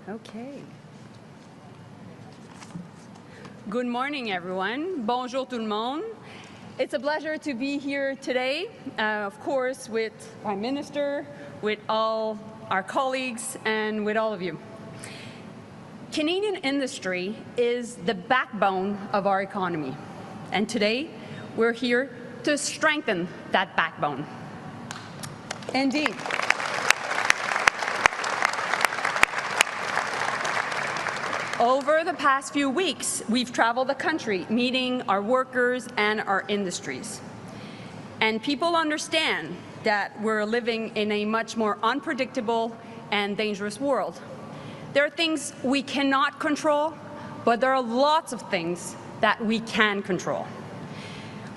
Okay. Good morning, everyone. Bonjour tout le monde. It's a pleasure to be here today, of course, with Prime Minister, with all our colleagues, and with all of you. Canadian industry is the backbone of our economy, and today we're here to strengthen that backbone. Indeed. Over the past few weeks, we've traveled the country meeting our workers and our industries. And people understand that we're living in a much more unpredictable and dangerous world. There are things we cannot control, but there are lots of things that we can control.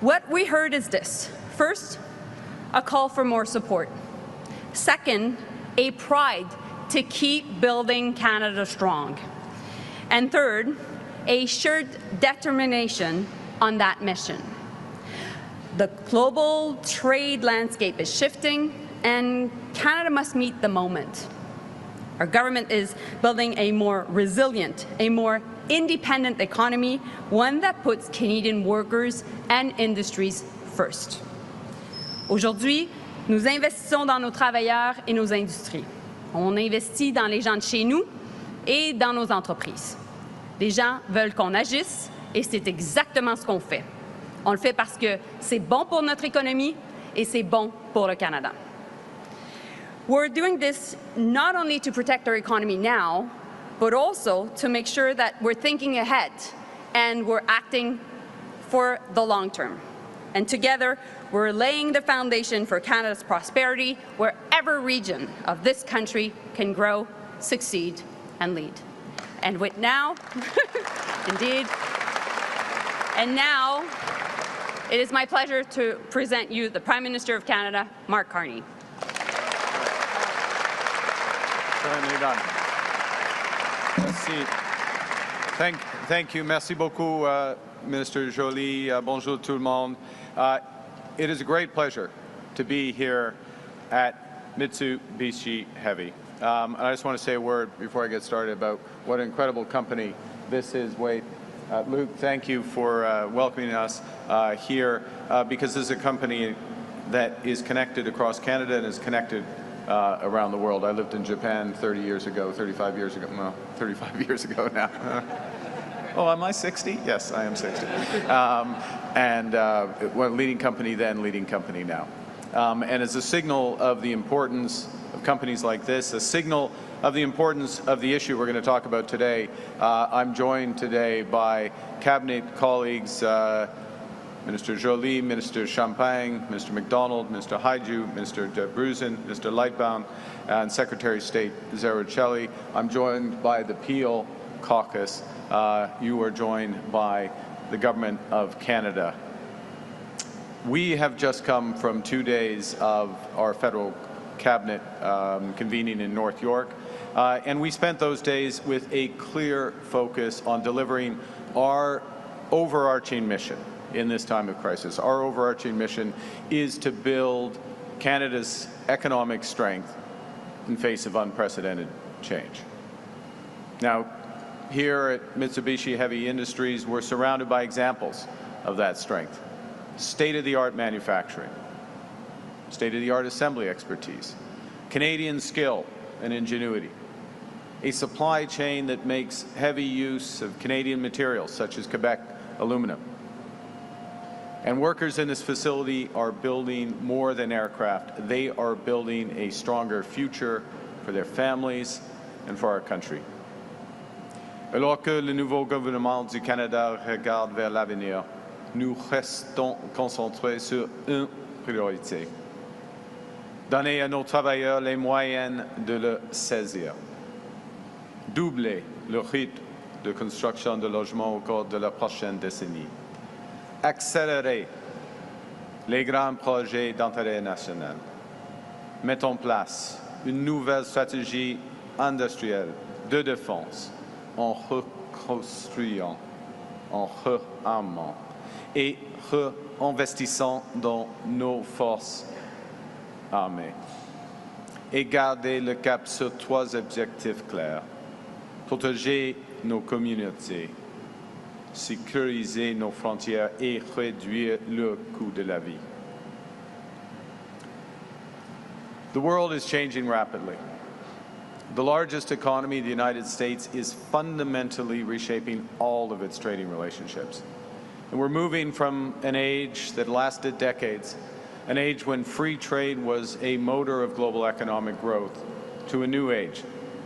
What we heard is this. First, a call for more support. Second, a pride to keep building Canada strong. And third, a shared determination on that mission. The global trade landscape is shifting, and Canada must meet the moment. Our government is building a more resilient, a more independent economy, one that puts Canadian workers and industries first. Aujourd'hui, nous investissons dans nos travailleurs et nos industries. On investit dans les gens de chez nous et dans nos entreprises. Les gens veulent qu'on agisse et c'est exactement ce qu'on fait. On le fait parce que c'est bon pour notre économie et c'est bon pour le Canada. We're doing this not only to protect our economy now, but also to make sure that we're thinking ahead and we're acting for the long term. And together, we're laying the foundation for Canada's prosperity wherever region of this country can grow, succeed, and lead. And with now, indeed, and now, it is my pleasure to present you the Prime Minister of Canada, Mark Carney. Certainly done. Merci. Thank you. Merci beaucoup, Minister Joly. Bonjour tout le monde. It is a great pleasure to be here at Mitsubishi Heavy. And I just want to say a word before I get started about what an incredible company this is. Wait, Luke, thank you for welcoming us here because this is a company that is connected across Canada and is connected around the world. I lived in Japan 35 years ago now. Oh, am I 60? Yes, I am 60. Well, leading company then, leading company now. And as a signal of the importance of companies like this, a signal of the importance of the issue we're going to talk about today, I'm joined today by Cabinet colleagues, Minister Joly, Minister Champagne, Mr. MacDonald, Mr. Haiju, Mr. De Bruzen, Mr. Lightbound, and Secretary of State Zaruchelli. I'm joined by the Peel Caucus. You are joined by the Government of Canada. We have just come from 2 days of our federal cabinet convening in North York, and we spent those days with a clear focus on delivering our overarching mission in this time of crisis. Our overarching mission is to build Canada's economic strength in face of unprecedented change. Now, here at Mitsubishi Heavy Industries, we're surrounded by examples of that strength. State-of-the-art manufacturing, state-of-the-art assembly expertise, Canadian skill and ingenuity, a supply chain that makes heavy use of Canadian materials such as Quebec aluminum. And workers in this facility are building more than aircraft. They are building a stronger future for their families and for our country. Alors que le nouveau gouvernement du Canada regarde vers l'avenir, nous restons concentrés sur une priorité. Donner à nos travailleurs les moyens de le saisir. Doubler le rythme de construction de logements au cours de la prochaine décennie. Accélérer les grands projets d'intérêt national. Mettre en place une nouvelle stratégie industrielle de défense en reconstruisant, en réarmant et réinvestissant dans nos forces armées. Et garder le cap sur 3 objectifs clairs. protéger nos communautés, sécuriser nos frontières et réduire le coût de la vie. The world is changing rapidly. The largest economy, the United States, is fundamentally reshaping all of its trading relationships. And we're moving from an age that lasted decades, an age when free trade was a motor of global economic growth, to a new age,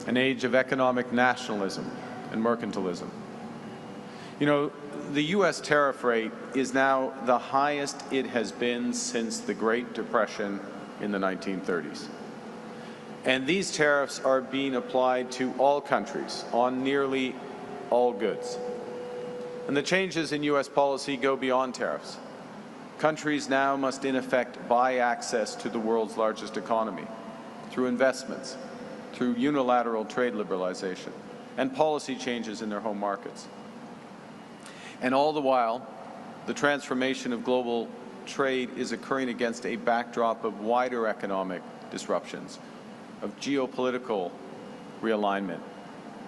an age of economic nationalism and mercantilism. You know, the U.S. tariff rate is now the highest it has been since the Great Depression in the 1930s. And these tariffs are being applied to all countries on nearly all goods. And the changes in U.S. policy go beyond tariffs. Countries now must, in effect, buy access to the world's largest economy through investments, through unilateral trade liberalization, and policy changes in their home markets. And all the while, the transformation of global trade is occurring against a backdrop of wider economic disruptions, of geopolitical realignment,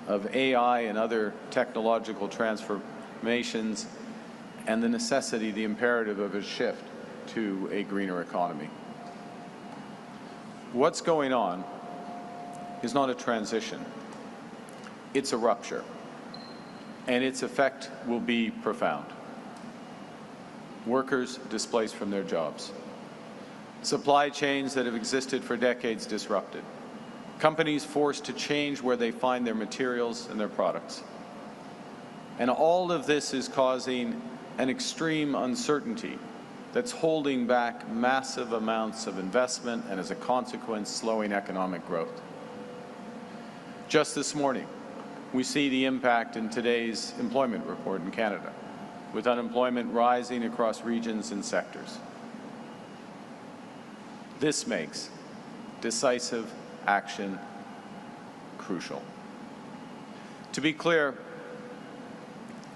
of AI and other technological transformations, and the necessity, the imperative of a shift to a greener economy. What's going on is not a transition, it's a rupture, and its effect will be profound. Workers displaced from their jobs, supply chains that have existed for decades disrupted, companies forced to change where they find their materials and their products. And all of this is causing an extreme uncertainty that's holding back massive amounts of investment and, as a consequence, slowing economic growth. Just this morning, we see the impact in today's employment report in Canada, with unemployment rising across regions and sectors. This makes decisive action crucial. To be clear,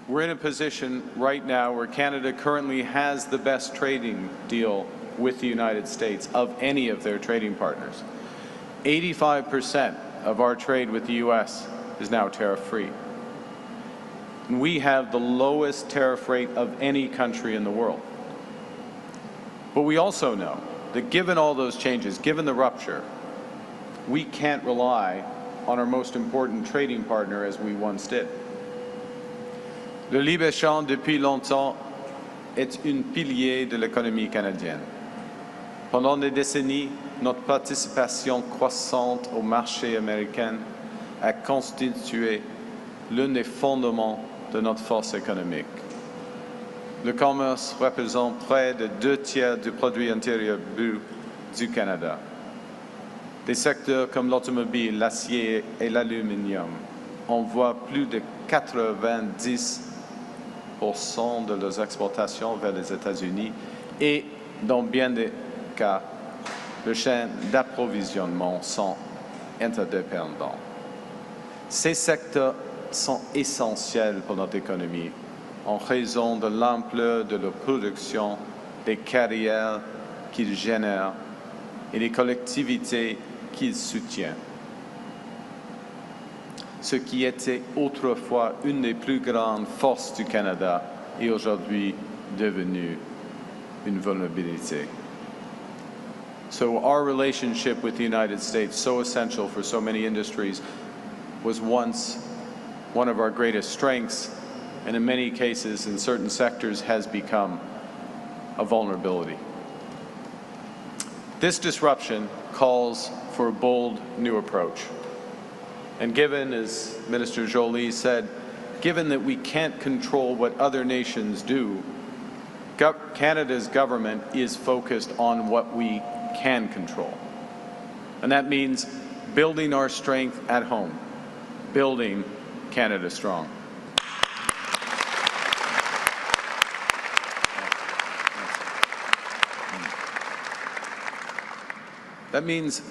we're in a position right now where Canada currently has the best trading deal with the United States of any of their trading partners. 85% of our trade with the U.S. is now tariff-free. And we have the lowest tariff rate of any country in the world. But we also know that given all those changes, given the rupture, we can't rely on our most important trading partner as we once did. Le libre-échange, depuis longtemps, est un pilier de l'économie canadienne. Pendant des décennies, notre participation croissante au marché américain a constitué l'un des fondements de notre force économique. Le commerce représente près de 2/3 du produit intérieur brut du Canada. Des secteurs comme l'automobile, l'acier et l'aluminium envoient plus de 90% de leurs exportations vers les États-Unis et, dans bien des cas, les chaînes d'approvisionnement sont interdépendants. Ces secteurs sont essentiels pour notre économie en raison de l'ampleur de leur production, des carrières qu'ils génèrent et des collectivités qu'ils soutiennent. Ce qui était autrefois une des plus grandes forces du Canada est aujourd'hui devenu une vulnérabilité. So our relationship with the United States, so essential for so many industries, was once one of our greatest strengths, and in many cases, in certain sectors, has become a vulnerability. This disruption calls for a bold new approach. And given, as Minister Joly said, given that we can't control what other nations do, Canada's government is focused on what we can control. And that means building our strength at home, building Canada strong. That means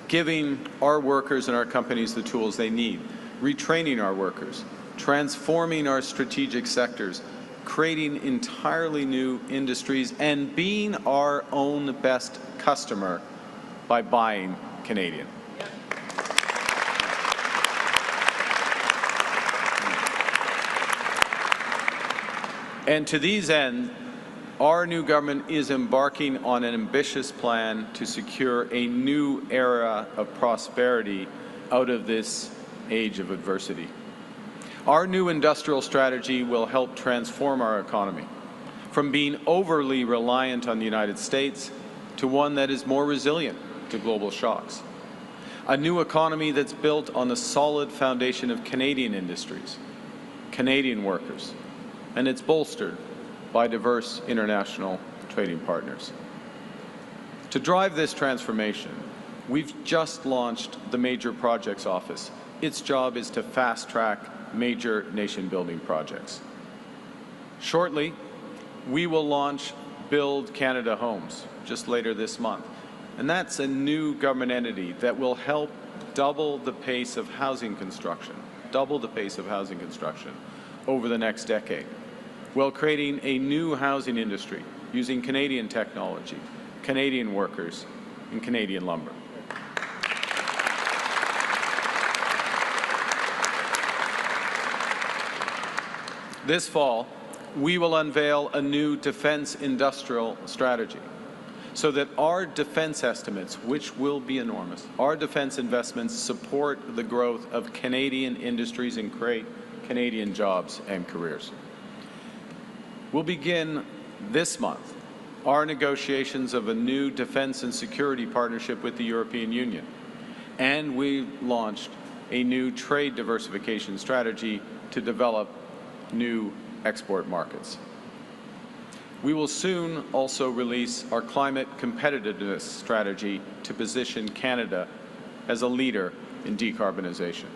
giving our workers and our companies the tools they need, retraining our workers, transforming our strategic sectors, creating entirely new industries, and being our own best customer by buying Canadian. And to these ends, our new government is embarking on an ambitious plan to secure a new era of prosperity out of this age of adversity. Our new industrial strategy will help transform our economy from being overly reliant on the United States to one that is more resilient to global shocks. A new economy that's built on the solid foundation of Canadian industries, Canadian workers, and it's bolstered by diverse international trading partners. To drive this transformation, we've just launched the Major Projects Office. Its job is to fast-track major nation-building projects. Shortly, we will launch Build Canada Homes just later this month. And that's a new government entity that will help double the pace of housing construction over the next decade, while creating a new housing industry using Canadian technology, Canadian workers, and Canadian lumber. This fall, we will unveil a new defense industrial strategy so that our defense estimates, which will be enormous, our defense investments support the growth of Canadian industries and create Canadian jobs and careers. We'll begin this month our negotiations of a new defense and security partnership with the European Union, and we've launched a new trade diversification strategy to develop new export markets. We will soon also release our climate competitiveness strategy to position Canada as a leader in decarbonization.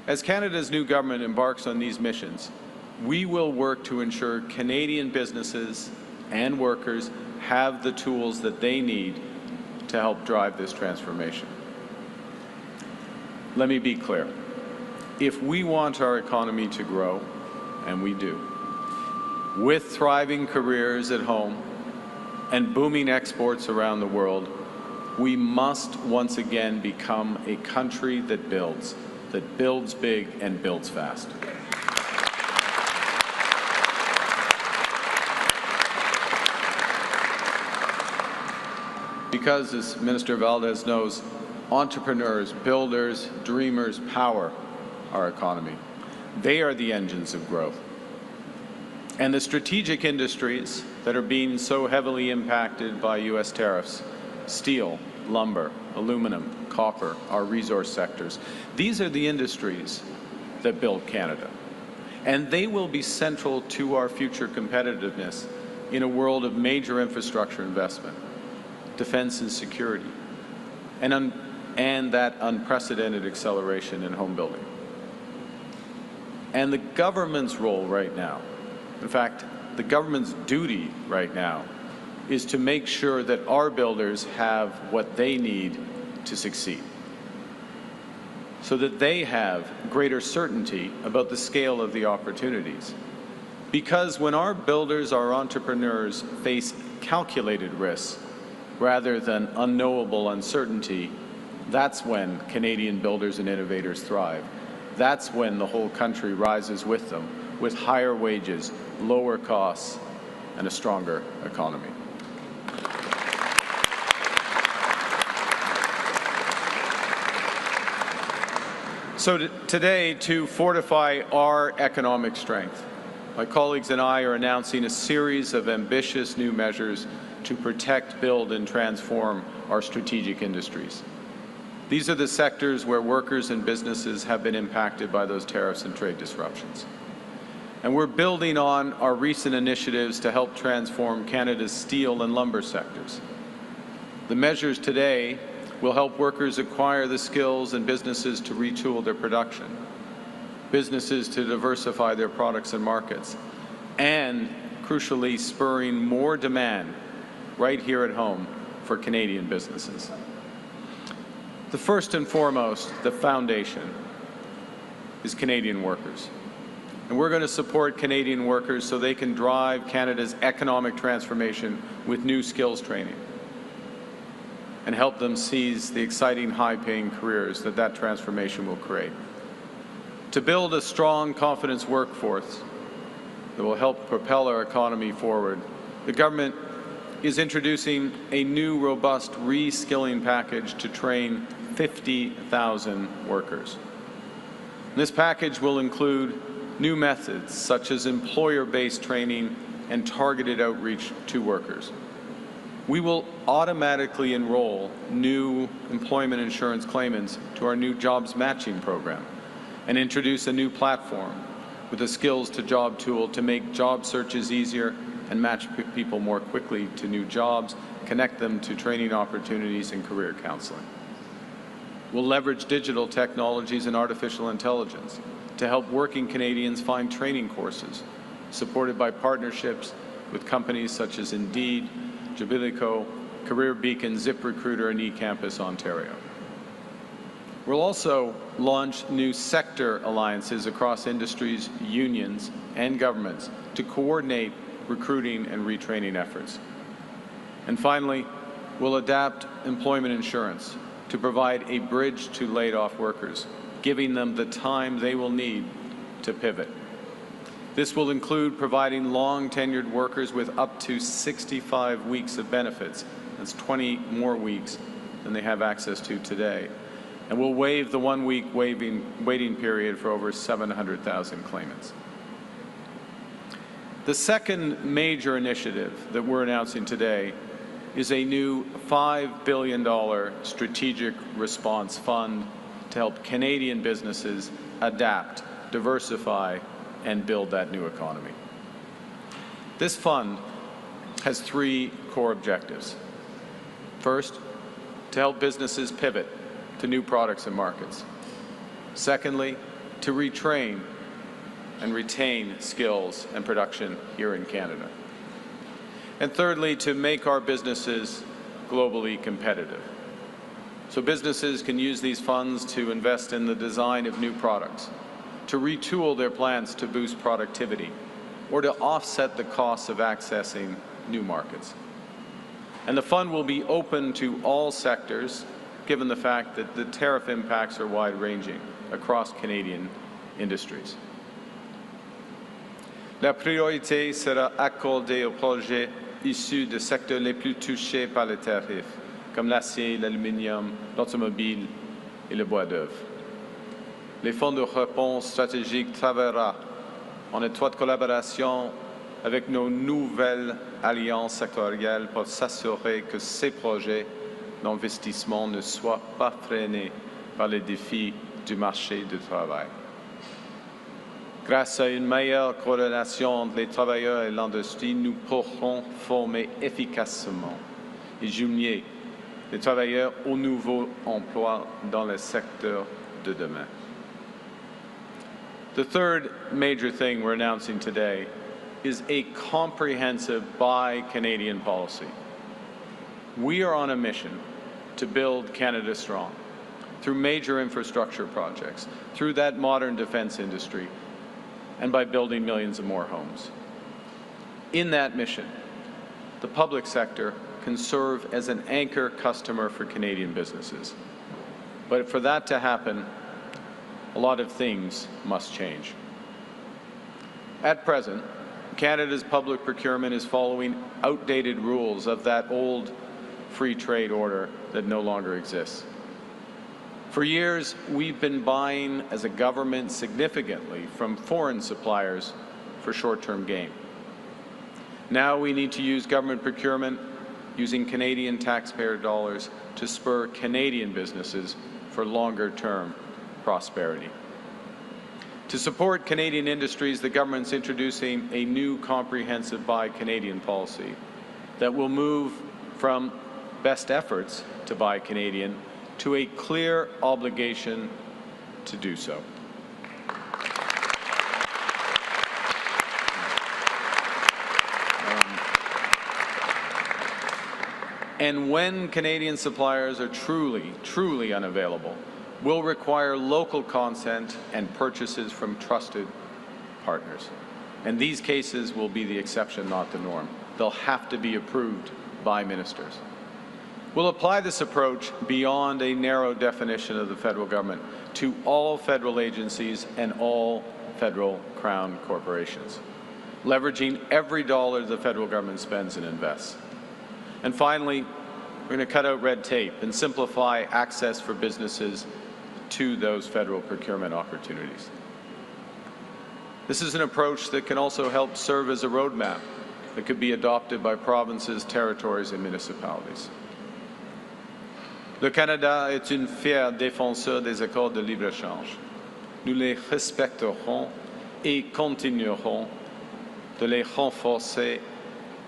As Canada's new government embarks on these missions, we will work to ensure Canadian businesses and workers have the tools that they need to help drive this transformation. Let me be clear. If we want our economy to grow, and we do, with thriving careers at home and booming exports around the world, we must once again become a country that builds big and builds fast. Because, as Minister Valdez knows, entrepreneurs, builders, dreamers power our economy. They are the engines of growth. And the strategic industries that are being so heavily impacted by U.S. tariffs, steel, lumber, aluminum, copper, our resource sectors, these are the industries that build Canada. And they will be central to our future competitiveness in a world of major infrastructure investment, defense and security, and that unprecedented acceleration in home building. And the government's role right now, in fact, the government's duty right now, is to make sure that our builders have what they need to succeed, so that they have greater certainty about the scale of the opportunities. Because when our builders, our entrepreneurs face calculated risks rather than unknowable uncertainty, that's when Canadian builders and innovators thrive. That's when the whole country rises with them, with higher wages, lower costs, and a stronger economy. So today, to fortify our economic strength, my colleagues and I are announcing a series of ambitious new measures to protect, build, and transform our strategic industries. These are the sectors where workers and businesses have been impacted by those tariffs and trade disruptions. And we're building on our recent initiatives to help transform Canada's steel and lumber sectors. The measures today will help workers acquire the skills and businesses to retool their production, businesses to diversify their products and markets, and, crucially, spurring more demand right here at home for Canadian businesses. The first and foremost, the foundation, is Canadian workers. And we're going to support Canadian workers so they can drive Canada's economic transformation with new skills training and help them seize the exciting, high-paying careers that that transformation will create. To build a strong, confident workforce, that will help propel our economy forward. The government is introducing a new robust reskilling package to train 50,000 workers. This package will include new methods such as employer-based training and targeted outreach to workers. We will automatically enroll new employment insurance claimants to our new jobs matching program and introduce a new platform with a skills to job tool to make job searches easier and match people more quickly to new jobs, connect them to training opportunities and career counseling. We'll leverage digital technologies and artificial intelligence to help working Canadians find training courses, supported by partnerships with companies such as Indeed, Jubilico, Career Beacon, ZipRecruiter, and eCampus Ontario. We'll also launch new sector alliances across industries, unions, and governments to coordinate recruiting and retraining efforts. And finally, we'll adapt employment insurance to provide a bridge to laid-off workers, giving them the time they will need to pivot. This will include providing long-tenured workers with up to 65 weeks of benefits. That's 20 more weeks than they have access to today. And we'll waive the one-week waiting period for over 700,000 claimants. The second major initiative that we're announcing today is a new $5 billion strategic response fund to help Canadian businesses adapt, diversify, and build that new economy. This fund has three core objectives. First, to help businesses pivot to new products and markets. Secondly, to retrain and retain skills and production here in Canada. And thirdly, to make our businesses globally competitive. So businesses can use these funds to invest in the design of new products, to retool their plants to boost productivity, or to offset the costs of accessing new markets. And the fund will be open to all sectors, given the fact that the tariff impacts are wide-ranging across Canadian industries. La priorité sera accordée aux projets issus des secteurs les plus touchés par les tarifs, comme l'acier, l'aluminium, l'automobile et le bois d'œuvre. Les fonds de réponse stratégique travaillera en étroite collaboration avec nos nouvelles alliances sectorielles pour s'assurer que ces projets d'investissement ne soient pas freinés par les défis du marché du travail. Grâce à une meilleure coordination entre les travailleurs et l'industrie, nous pourrons former efficacement et jumeler les travailleurs aux nouveaux emplois dans le secteur de demain. The third major thing we're announcing today is a comprehensive Buy Canadian policy. We are on a mission to build Canada strong through major infrastructure projects, through that modern defense industry, and by building millions of more homes. In that mission, the public sector can serve as an anchor customer for Canadian businesses. But for that to happen, a lot of things must change. At present, Canada's public procurement is following outdated rules of that old free trade order that no longer exists. For years, we've been buying as a government significantly from foreign suppliers for short-term gain. Now we need to use government procurement using Canadian taxpayer dollars to spur Canadian businesses for longer-term prosperity. To support Canadian industries, the government's introducing a new comprehensive Buy Canadian policy that will move from best efforts to buy Canadian to a clear obligation to do so. And when Canadian suppliers are truly unavailable, will require local consent and purchases from trusted partners. And these cases will be the exception, not the norm. They'll have to be approved by ministers. We'll apply this approach beyond a narrow definition of the federal government to all federal agencies and all federal crown corporations. leveraging every dollar the federal government spends and invests. And finally, we're going to cut out red tape and simplify access for businesses to those federal procurement opportunities. This is an approach that can also help serve as a roadmap that could be adopted by provinces, territories, and municipalities. Le Canada est un fier défenseur des accords de libre-échange. Nous les respecterons et continuerons de les renforcer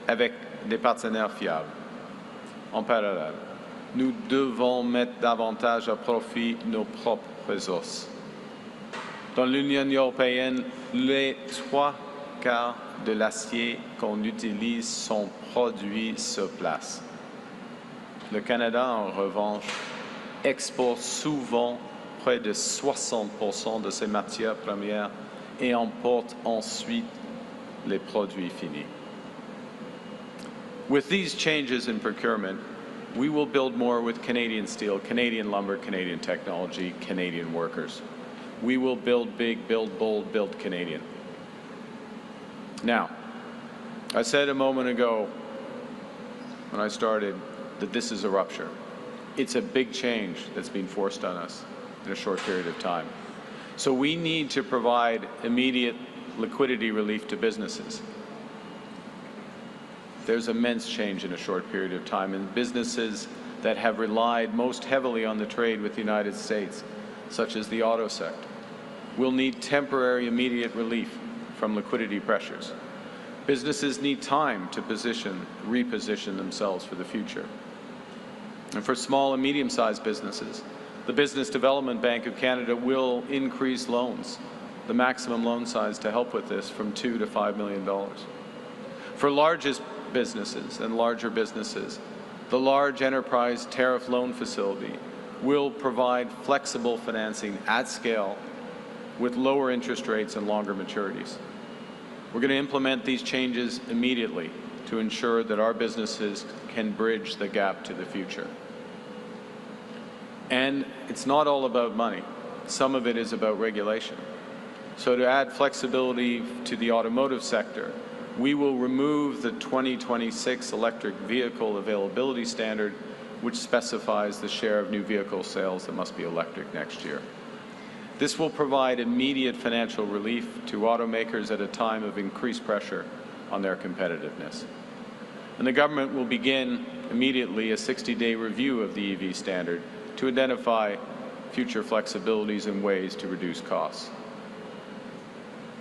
avec des partenaires fiables. En parallèle, nous devons mettre davantage à profit nos propres ressources. Dans l'Union européenne, les 3/4 de l'acier qu'on utilise sont produits sur place. Le Canada, en revanche, exporte souvent près de 60% de ses matières premières et importe ensuite les produits finis. With these changes in procurement, we will build more with Canadian steel, Canadian lumber, Canadian technology, Canadian workers. We will build big, build bold, build Canadian. Now, I said a moment ago when I started that this is a rupture. It's a big change that's been forced on us in a short period of time. So we need to provide immediate liquidity relief to businesses. There's immense change in a short period of time, and businesses that have relied most heavily on the trade with the United States, such as the auto sector, will need temporary immediate relief from liquidity pressures. Businesses need time to reposition themselves for the future. And for small and medium-sized businesses, the Business Development Bank of Canada will increase loans, the maximum loan size to help with this, from $2 to $5 million. For largest businesses and larger businesses, the Large Enterprise Tariff Loan Facility will provide flexible financing at scale with lower interest rates and longer maturities. We're going to implement these changes immediately to ensure that our businesses can bridge the gap to the future. And it's not all about money. Some of it is about regulation. So to add flexibility to the automotive sector, we will remove the 2026 electric vehicle availability standard, which specifies the share of new vehicle sales that must be electric next year. This will provide immediate financial relief to automakers at a time of increased pressure on their competitiveness. And the government will begin immediately a 60-day review of the EV standard to identify future flexibilities and ways to reduce costs.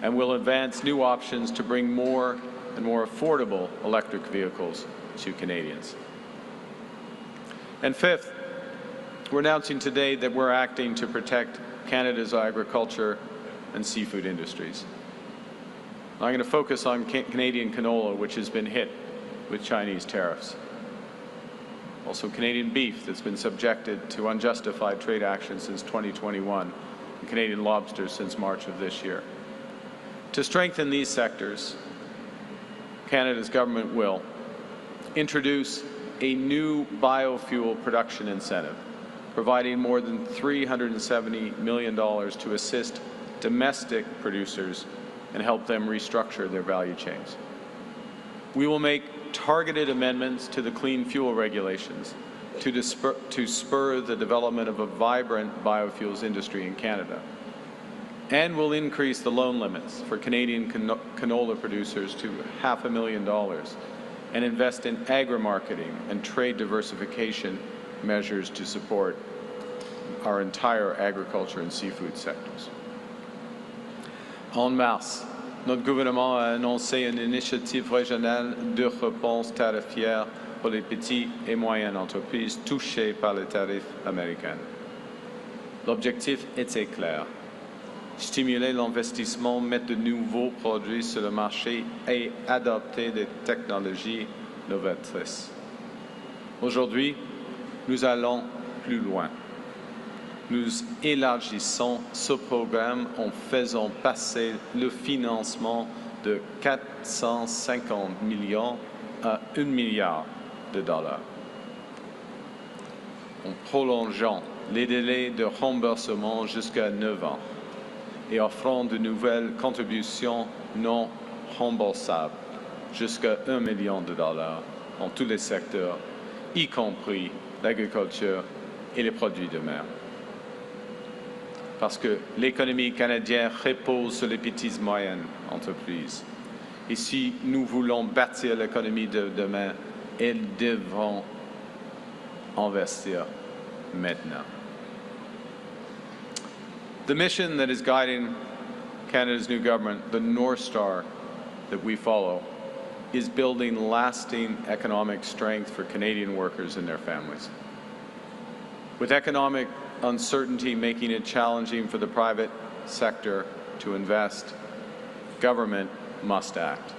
And we'll advance new options to bring more and more affordable electric vehicles to Canadians. And fifth, we're announcing today that we're acting to protect Canada's agriculture and seafood industries. I'm going to focus on Canadian canola, which has been hit with Chinese tariffs. Also Canadian beef that's been subjected to unjustified trade action since 2021, and Canadian lobster since March of this year. To strengthen these sectors, Canada's government will introduce a new biofuel production incentive, providing more than $370 million to assist domestic producers and help them restructure their value chains. We will make targeted amendments to the clean fuel regulations to spur the development of a vibrant biofuels industry in Canada. And we'll increase the loan limits for Canadian canola producers to $500,000 and invest in agri-marketing and trade diversification measures to support our entire agriculture and seafood sectors. En mars, notre gouvernement a annoncé une initiative régionale de réponse tarifaire pour les petites et moyennes entreprises touchées par les tarifs américains. L'objectif était clair: stimuler l'investissement, mettre de nouveaux produits sur le marché et adopter des technologies novatrices. Aujourd'hui, nous allons plus loin. Nous élargissons ce programme en faisant passer le financement de 450 millions à $1 milliard. En prolongeant les délais de remboursement jusqu'à 9 ans et offrant de nouvelles contributions non remboursables jusqu'à $1 million dans tous les secteurs, y compris l'agriculture et les produits de mer. Parce que l'économie canadienne repose sur les petites et moyennes entreprises. Et si nous voulons bâtir l'économie de demain, elles devront investir maintenant. The mission that is guiding Canada's new government, the North Star that we follow, is building lasting economic strength for Canadian workers and their families. With economic uncertainty making it challenging for the private sector to invest, government must act.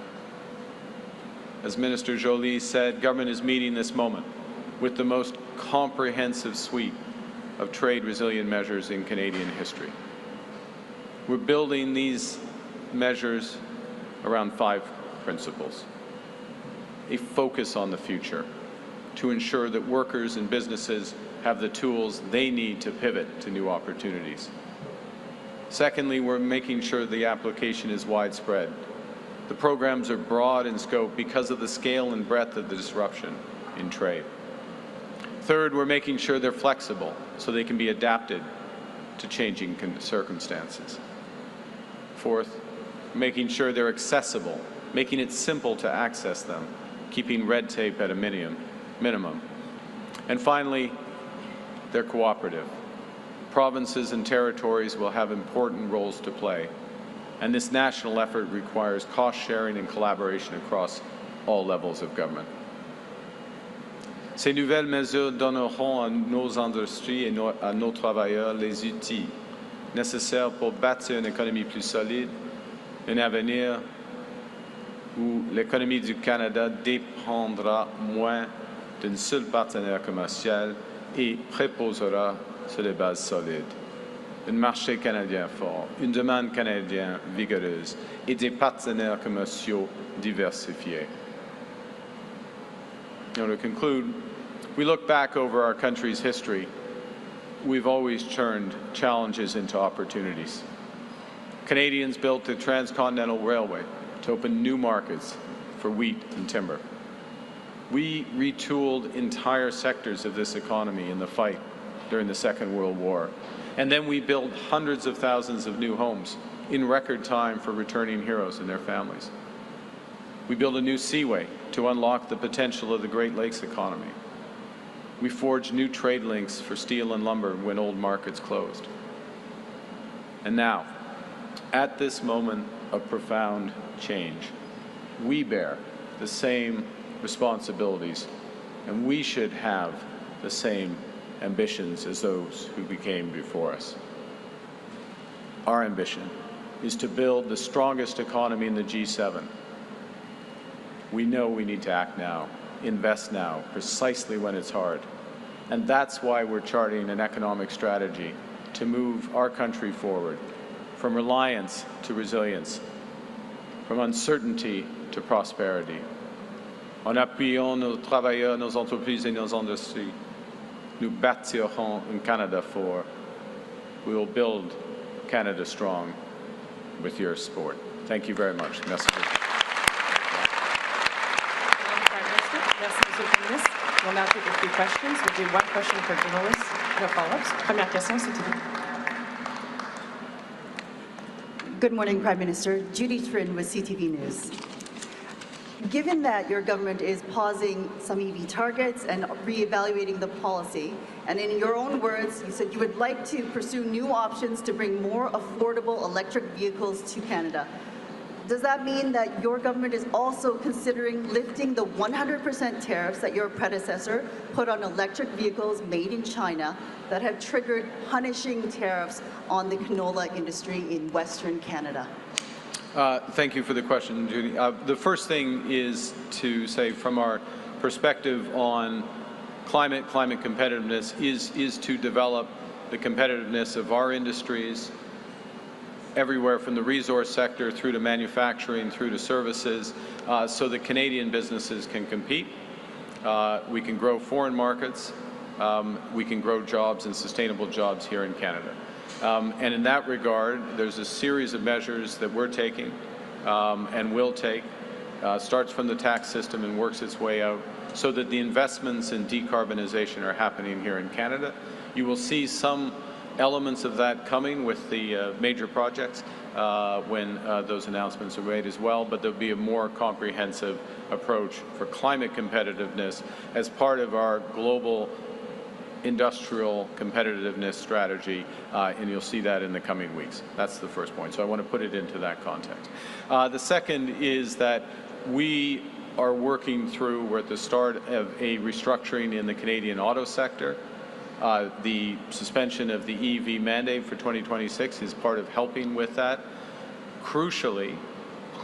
As Minister Joly said, government is meeting this moment with the most comprehensive suite of trade resilient measures in Canadian history. We're building these measures around 5 principles. A focus on the future to ensure that workers and businesses have the tools they need to pivot to new opportunities. Secondly, we're making sure the application is widespread. The programs are broad in scope because of the scale and breadth of the disruption in trade. Third, we're making sure they're flexible so they can be adapted to changing circumstances. Fourth, making sure they're accessible, making it simple to access them, keeping red tape at a minimum. And finally, they're cooperative. Provinces and territories will have important roles to play, and this national effort requires cost sharing and collaboration across all levels of government. Ces nouvelles mesures donneront à nos industries et à nos travailleurs les outils nécessaires pour bâtir une économie plus solide, un avenir où l'économie du Canada dépendra moins d'un seul partenaire commercial et reposera sur des bases solides. Un marché canadien fort, une demande canadienne vigoureuse et des partenaires commerciaux diversifiés. To conclude, we look back over our country's history. We've always turned challenges into opportunities. Canadians built the Transcontinental Railway to open new markets for wheat and timber. We retooled entire sectors of this economy in the fight during the Second World War. And then we built hundreds of thousands of new homes in record time for returning heroes and their families. We built a new seaway to unlock the potential of the Great Lakes economy. We forged new trade links for steel and lumber when old markets closed. And now, at this moment of profound change, we bear the same responsibilities, and we should have the same ambitions as those who became before us. Our ambition is to build the strongest economy in the G7. We know we need to act now, invest now, precisely when it's hard. And that's why we're charting an economic strategy to move our country forward from reliance to resilience, from uncertainty to prosperity. En appuyant nos travailleurs, nos entreprises et nos industries, nous bâtirons un Canada fort. We will build Canada strong with your support. Thank you very much. Merci. Merci, Monsieur le Ministre. We'll now take a few questions. We'll do one question per journalist, no follow-ups. Première question, CTV. Good morning, Prime Minister. Judy Trin with CTV News. Given that your government is pausing some EV targets and reevaluating the policy, and in your own words, you said you would like to pursue new options to bring more affordable electric vehicles to Canada. Does that mean that your government is also considering lifting the 100% tariffs that your predecessor put on electric vehicles made in China that have triggered punishing tariffs on the canola industry in Western Canada? Thank you for the question, Judy. The first thing is to say, from our perspective on climate competitiveness, is to develop the competitiveness of our industries everywhere from the resource sector through to manufacturing, through to services, so that Canadian businesses can compete. We can grow foreign markets. We can grow jobs and sustainable jobs here in Canada. And in that regard, there's a series of measures that we're taking and will take, starts from the tax system and works its way out so that the investments in decarbonization are happening here in Canada. You will see some elements of that coming with the major projects when those announcements are made as well, but there'll be a more comprehensive approach for climate competitiveness as part of our global industrial competitiveness strategy, and you'll see that in the coming weeks. That's the first point. So I want to put it into that context. The second is that we are working through, we're at the start of a restructuring in the Canadian auto sector. The suspension of the EV mandate for 2026 is part of helping with that. Crucially,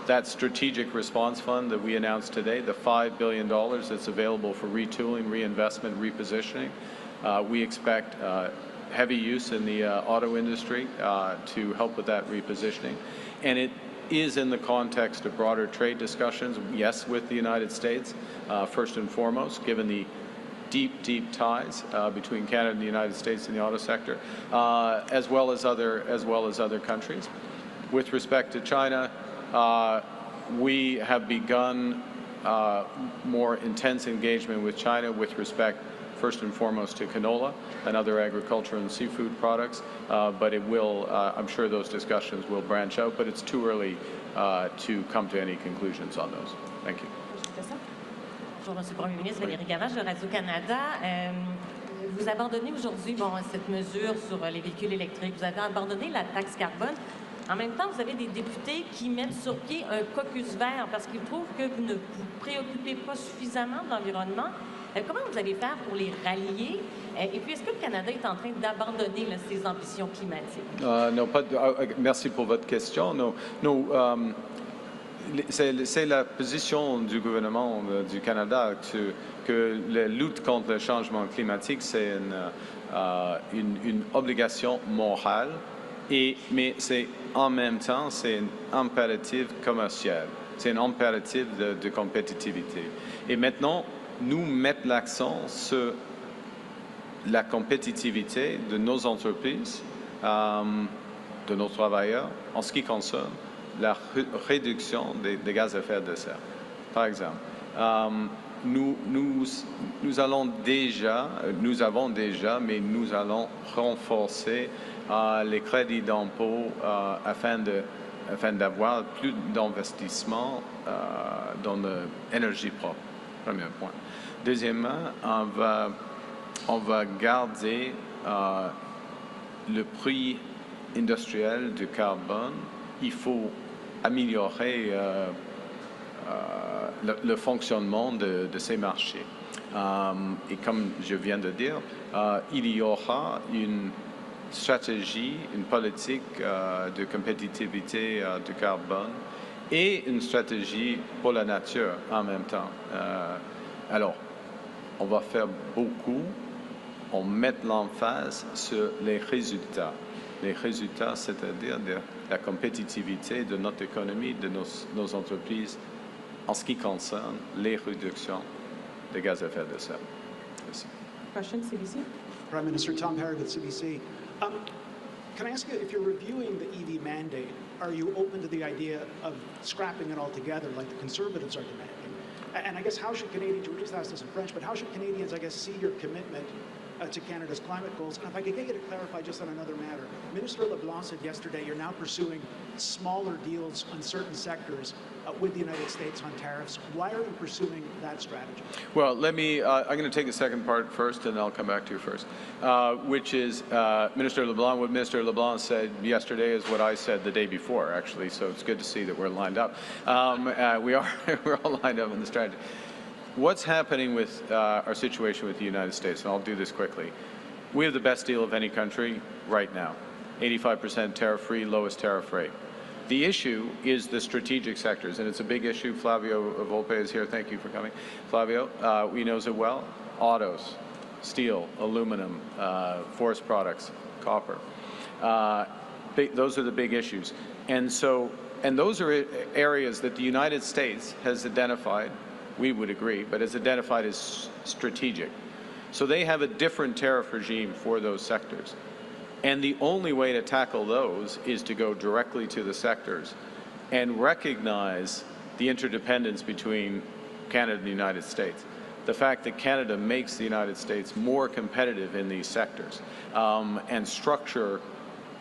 that strategic response fund that we announced today, the $5 billion that's available for retooling, reinvestment, repositioning, we expect heavy use in the auto industry to help with that repositioning. And it is in the context of broader trade discussions, yes, with the United States, first and foremost, given the deep ties between Canada and the United States in the auto sector, as well as other countries. With respect to China, we have begun more intense engagement with China with respect, first and foremost, to canola and other agriculture and seafood products, but it will, I'm sure those discussions will branch out, but it's too early to come to any conclusions on those. Thank you. Bonjour, Monsieur le Premier ministre, Valérie Gavage de Radio-Canada. Vous abandonnez aujourd'hui cette mesure sur les véhicules électriques. Vous avez abandonné la taxe carbone. En même temps, vous avez des députés qui mettent sur pied un caucus vert parce qu'ils trouvent que vous ne vous préoccupez pas suffisamment de l'environnement. Comment vous allez faire pour les rallier? Et puis, est-ce que le Canada est en train d'abandonner ses ambitions climatiques? Non, merci pour votre question. Non, c'est la position du gouvernement du Canada que la lutte contre le changement climatique, c'est une obligation morale, mais c'est en même temps, c'est un impératif commercial, c'est un impératif de compétitivité. Et maintenant, nous mettons l'accent sur la compétitivité de nos entreprises, de nos travailleurs, en ce qui concerne la réduction des gaz à effet de serre. Par exemple, nous avons déjà, mais nous allons renforcer les crédits d'impôt afin d'avoir plus d'investissement dans l'énergie propre. Premier point. Deuxièmement, on va garder le prix industriel du carbone. Il faut améliorer le fonctionnement de ces marchés. Et comme je viens de dire, il y aura une stratégie, une politique de compétitivité du carbone et une stratégie pour la nature en même temps. Alors, on va faire beaucoup, on met l'emphase sur les résultats. Les résultats, c'est-à-dire de la compétitivité de notre économie, de nos entreprises, en ce qui concerne les réductions de gaz à effet de serre. Merci. Question, CBC. Prime Minister Tom Harrod with CBC. Can I ask you, if you're reviewing the EV mandate, are you open to the idea of scrapping it altogether like the Conservatives are demanding? And I guess how should Canadians, we're just asked this in French, but how should Canadians, I guess, see your commitment to Canada's climate goals? And if I could get you to clarify just on another matter, Minister LeBlanc said yesterday you're now pursuing smaller deals on certain sectors with the United States on tariffs. Why are you pursuing that strategy? Well, let me, I'm going to take the second part first, and I'll come back to you first, which is Minister LeBlanc. What Minister LeBlanc said yesterday is what I said the day before, actually, so it's good to see that we're lined up. We're all lined up in the strategy. What's happening with our situation with the United States, and I'll do this quickly. We have the best deal of any country right now, 85% tariff-free, lowest tariff rate. The issue is the strategic sectors, and it's a big issue. Flavio Volpe is here. Thank you for coming. Flavio, he knows it well. Autos, steel, aluminum, forest products, copper. Those are the big issues. And those are areas that the United States has identified, we would agree, but has identified as strategic. So they have a different tariff regime for those sectors. And the only way to tackle those is to go directly to the sectors and recognize the interdependence between Canada and the United States. The fact that Canada makes the United States more competitive in these sectors and structure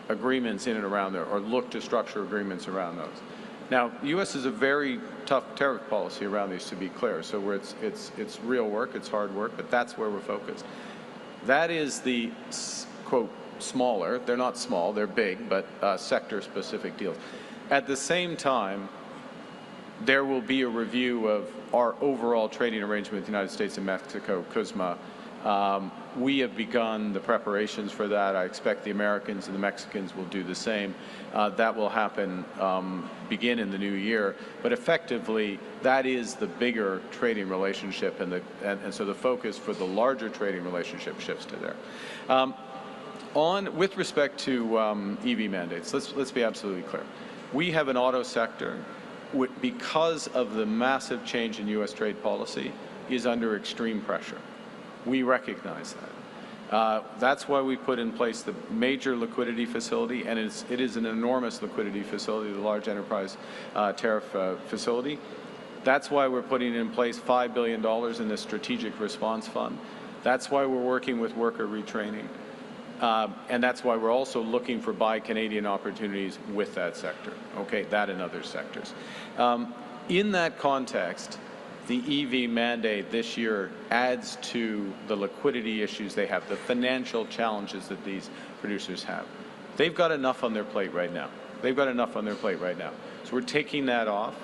agreements in and around there, or look to structure agreements around those. Now, the U.S. has a very tough tariff policy around these, to be clear. So it's real work, it's hard work, but that's where we're focused. That is the, quote, smaller, they're not small, they're big, but sector-specific deals. At the same time, there will be a review of our overall trading arrangement with the United States and Mexico, CUSMA. We have begun the preparations for that. I expect the Americans and the Mexicans will do the same. That will happen, begin in the new year. But effectively, that is the bigger trading relationship, and so the focus for the larger trading relationship shifts to there. With respect to EV mandates, let's be absolutely clear. We have an auto sector, because of the massive change in U.S. trade policy, is under extreme pressure. We recognize that. That's why we put in place the major liquidity facility, and it is an enormous liquidity facility, the large enterprise tariff facility. That's why we're putting in place $5 billion in the Strategic Response Fund. That's why we're working with worker retraining. And that's why we're also looking for Buy Canadian opportunities with that sector, okay, that and other sectors. In that context, the EV mandate this year adds to the liquidity issues they have, the financial challenges that these producers have. They've got enough on their plate right now. So we're taking that off,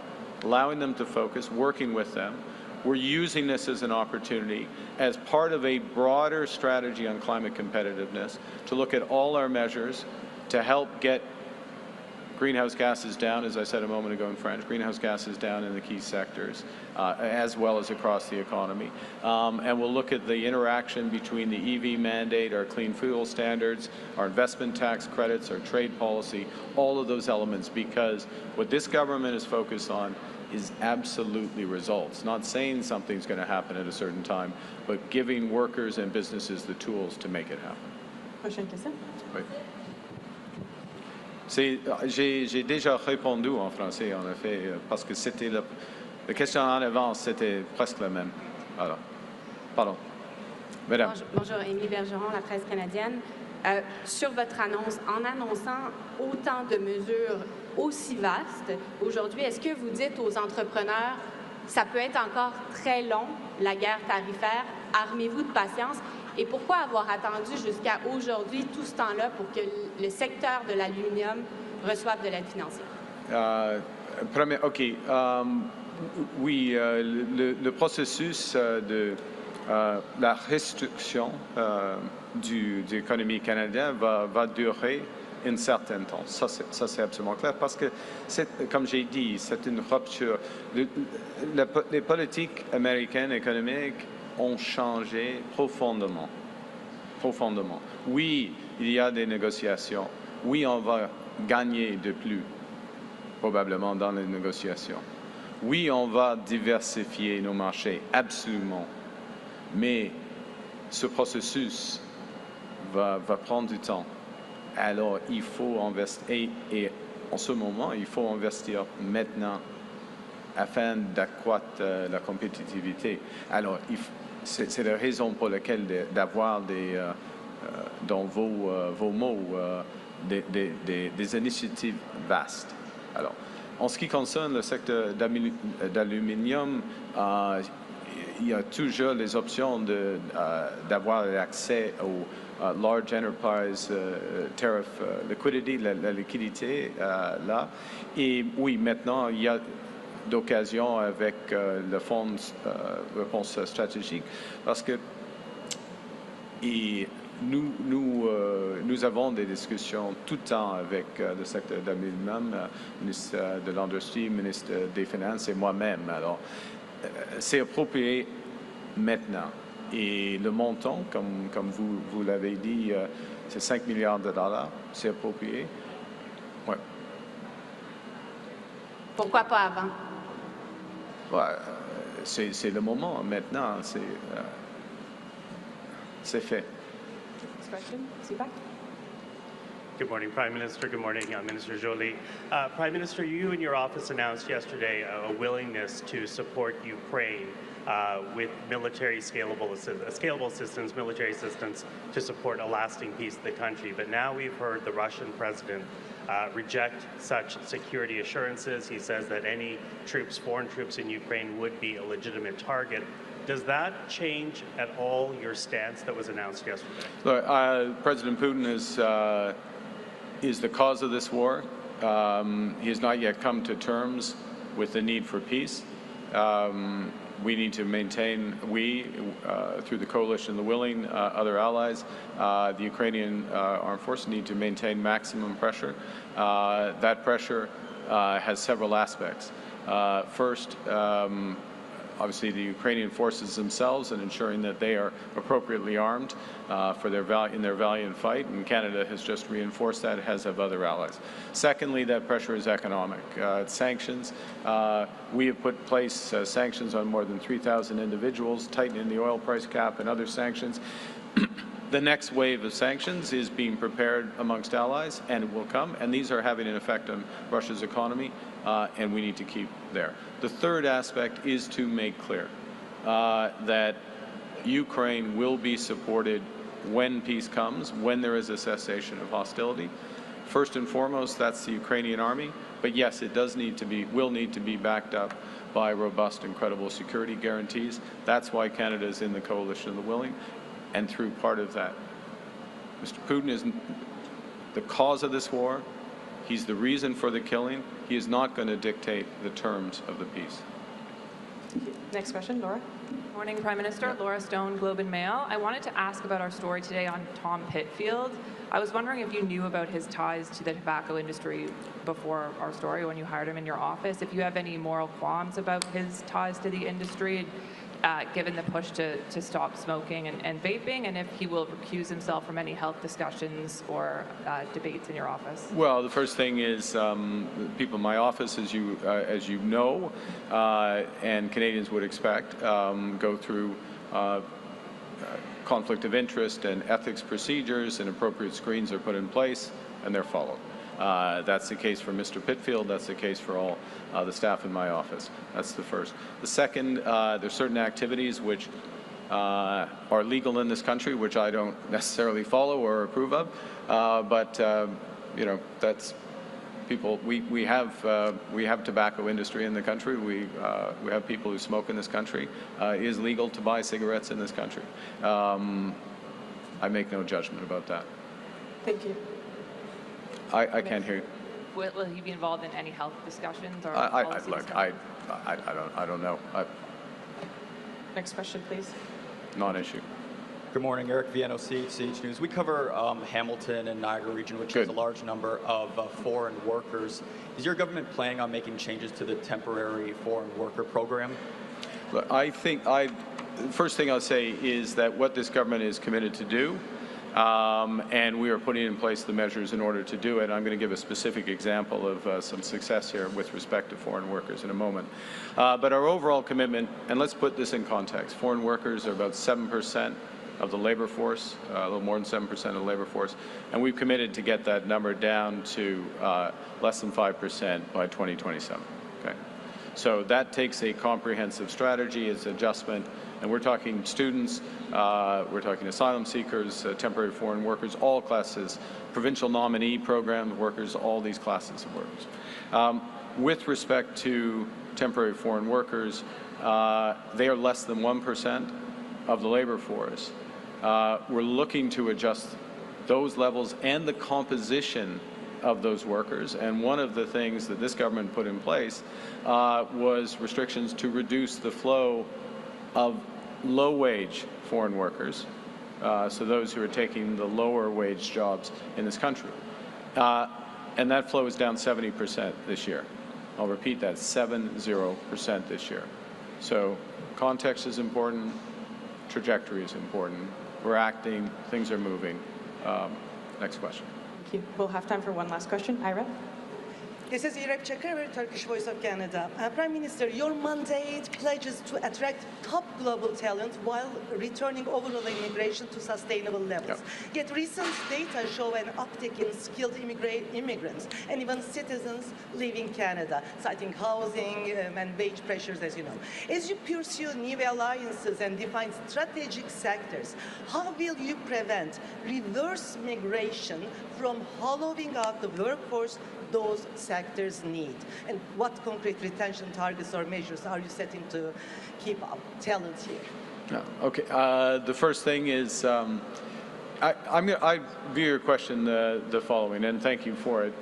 allowing them to focus, working with them. We're using this as an opportunity as part of a broader strategy on climate competitiveness to look at all our measures to help get greenhouse gases down, as I said a moment ago in French, greenhouse gases down in the key sectors, as well as across the economy. And we'll look at the interaction between the EV mandate, our clean fuel standards, our investment tax credits, our trade policy, all of those elements, because what this government is focused on is absolutely results. Not saying something's going to happen at a certain time, but giving workers and businesses the tools to make it happen. Prochaine question. Oui. J'ai déjà répondu en français, en effet, parce que c'était la question en avance, c'était presque la même. Alors, pardon. Madame. Bonjour, Émilie Bergeron, la presse canadienne. Sur votre annonce, en annonçant autant de mesures aussi vastes, aujourd'hui, est-ce que vous dites aux entrepreneurs, ça peut être encore très long, la guerre tarifaire, armez-vous de patience? Et pourquoi avoir attendu jusqu'à aujourd'hui tout ce temps-là pour que le secteur de l'aluminium reçoive de l'aide financière? Oui, le processus de la restriction de l'économie canadienne va durer un certain temps. Ça, c'est absolument clair, parce que, comme j'ai dit, c'est une rupture. Les politiques américaines économiques ont changé profondément. Oui, il y a des négociations. Oui, on va gagner de plus, probablement, dans les négociations. Oui, on va diversifier nos marchés, absolument. Mais ce processus va prendre du temps. Alors, il faut investir, et en ce moment, il faut investir maintenant afin d'accroître la compétitivité. Alors, c'est la raison pour laquelle d'avoir dans vos mots des initiatives vastes. Alors, en ce qui concerne le secteur d'aluminium, il y a toujours les options d'avoir accès au large enterprise tariff liquidity, la liquidité là. Et oui, maintenant, il y a d'occasion avec le fonds réponse stratégique, parce que nous avons des discussions tout le temps avec le secteur d'aluminium, ministre de l'Industrie, ministre des Finances et moi-même. Alors, c'est approprié maintenant. Et le montant, comme vous l'avez dit, c'est 5 milliards de dollars, c'est approprié. Ouais. Pourquoi pas avant? Ouais, c'est le moment maintenant, c'est fait. Next question, Seaback. Good morning, Prime Minister. Good morning, Minister Joly. Prime Minister, you and your office announced yesterday a willingness to support Ukraine with military scalable assistance, military assistance to support a lasting peace of the country. But now we've heard the Russian president reject such security assurances. He says that any troops, foreign troops in Ukraine would be a legitimate target. Does that change at all your stance that was announced yesterday? Look, President Putin is the cause of this war. He has not yet come to terms with the need for peace. We need to maintain, through the coalition, the willing, other allies, the Ukrainian armed forces need to maintain maximum pressure. That pressure has several aspects. First, obviously the Ukrainian forces themselves and ensuring that they are appropriately armed in their valiant fight, and Canada has just reinforced that, as have other allies. Secondly, that pressure is economic. It's sanctions. We have put in place sanctions on more than 3,000 individuals, tightening the oil price cap and other sanctions. The next wave of sanctions is being prepared amongst allies, and it will come, and these are having an effect on Russia's economy, and we need to keep there. The third aspect is to make clear that Ukraine will be supported when peace comes, when there is a cessation of hostility. First and foremost, that's the Ukrainian army, but yes, it will need to be backed up by robust and credible security guarantees. That's why Canada is in the coalition of the willing. And through part of that, Mr. Putin is the cause of this war. He's the reason for the killing. He is not going to dictate the terms of the peace. Next question, Laura. Morning, Prime Minister. Laura Stone, Globe and Mail. I wanted to ask about our story today on Tom Pitfield. I was wondering if you knew about his ties to the tobacco industry before our story, when you hired him in your office. If you have any moral qualms about his ties to the industry, given the push to stop smoking and vaping, and if he will recuse himself from any health discussions or debates in your office? Well, the first thing is people in my office, as you know, and Canadians would expect, go through conflict of interest and ethics procedures, and appropriate screens are put in place, and they're followed. That's the case for Mr. Pitfield. That's the case for all the staff in my office. That's the first. The second, there's certain activities which are legal in this country, which I don't necessarily follow or approve of. But you know, that's people. We have tobacco industry in the country. We have people who smoke in this country. It is legal to buy cigarettes in this country. I make no judgment about that. Thank you. I can't hear you. Will he be involved in any health discussions or Look, I don't know. Next question, please. Non-issue. Good morning, Eric Viano, CH News. We cover Hamilton and Niagara region, which has a large number of foreign workers. Is your government planning on making changes to the temporary foreign worker program? Look, I think the first thing I'll say is that what this government is committed to do, and we are putting in place the measures in order to do it. I'm going to give a specific example of some success here with respect to foreign workers in a moment. But our overall commitment, and let's put this in context, foreign workers are about 7% of the labor force, a little more than 7% of the labor force, and we've committed to get that number down to less than 5% by 2027. Okay? So that takes a comprehensive strategy, it's adjustment, and we're talking students, we're talking asylum seekers, temporary foreign workers, all classes, provincial nominee program workers, all these classes of workers. With respect to temporary foreign workers, they are less than 1% of the labor force. We're looking to adjust those levels and the composition of those workers, and one of the things that this government put in place was restrictions to reduce the flow of low-wage foreign workers, so those who are taking the lower-wage jobs in this country. And that flow is down 70% this year. I'll repeat that, 70% this year. So context is important, trajectory is important. We're acting, things are moving. Next question. Thank you. We'll have time for one last question. Ira? This is Irep Çakır, Turkish Voice of Canada. Prime Minister, your mandate pledges to attract top global talent while returning overall immigration to sustainable levels. Yet recent data show an uptick in skilled immigrants and even citizens leaving Canada, citing housing and wage pressures, as you know. As you pursue new alliances and define strategic sectors, how will you prevent reverse migration from hollowing out the workforce those sectors need? And what concrete retention targets or measures are you setting to keep up talent here? Okay. The first thing is, I view your question the following, and thank you for it.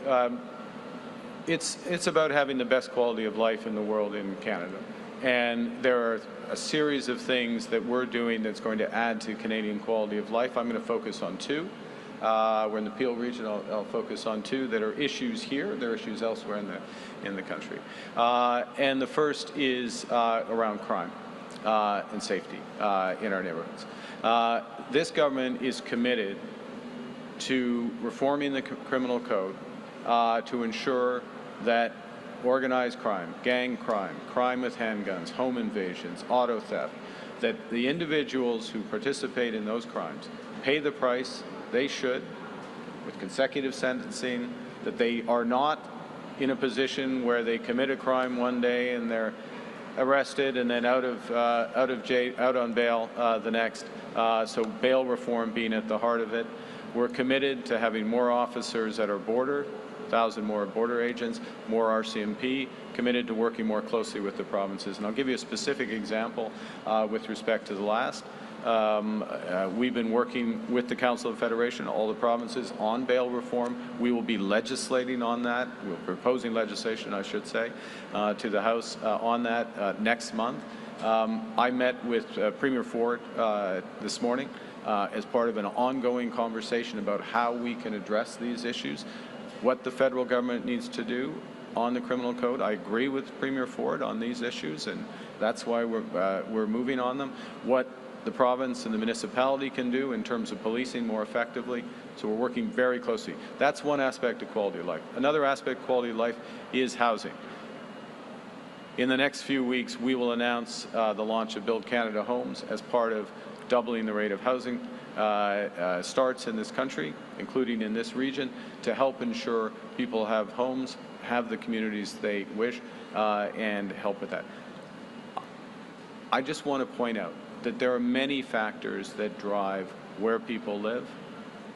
It's about having the best quality of life in the world in Canada. And there are a series of things that we're doing that's going to add to Canadian quality of life. I'm going to focus on two. We're in the Peel region. I'll focus on two that are issues here. There are issues elsewhere in the country. And the first is around crime and safety in our neighborhoods. This government is committed to reforming the criminal code to ensure that organized crime, gang crime, crime with handguns, home invasions, auto theft, that the individuals who participate in those crimes pay the price they should with consecutive sentencing, that they are not in a position where they commit a crime one day and they're arrested and then out on bail the next. So bail reform being at the heart of it. We're committed to having more officers at our border, 1,000 more border agents, more RCMP, committed to working more closely with the provinces. And I'll give you a specific example with respect to the last. We've been working with the Council of Federation, all the provinces, on bail reform. We will be legislating on that. We're proposing legislation, I should say, to the House on that next month. I met with Premier Ford this morning as part of an ongoing conversation about how we can address these issues, what the federal government needs to do on the criminal code. I agree with Premier Ford on these issues, and that's why we're moving on them. What the province and the municipality can do in terms of policing more effectively. So we're working very closely. That's one aspect of quality of life. Another aspect of quality of life is housing. In the next few weeks, we will announce the launch of Build Canada Homes as part of doubling the rate of housing starts in this country, including in this region, to help ensure people have homes, have the communities they wish, and help with that. I just want to point out that there are many factors that drive where people live,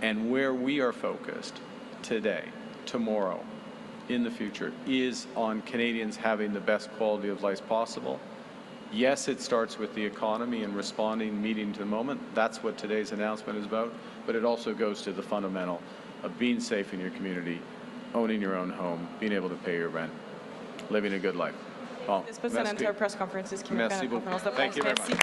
and where we are focused today, tomorrow, in the future, is on Canadians having the best quality of life possible. Yes, it starts with the economy and responding, meeting to the moment. That's what today's announcement is about, but it also goes to the fundamental of being safe in your community, owning your own home, being able to pay your rent, living a good life. Thank you very much.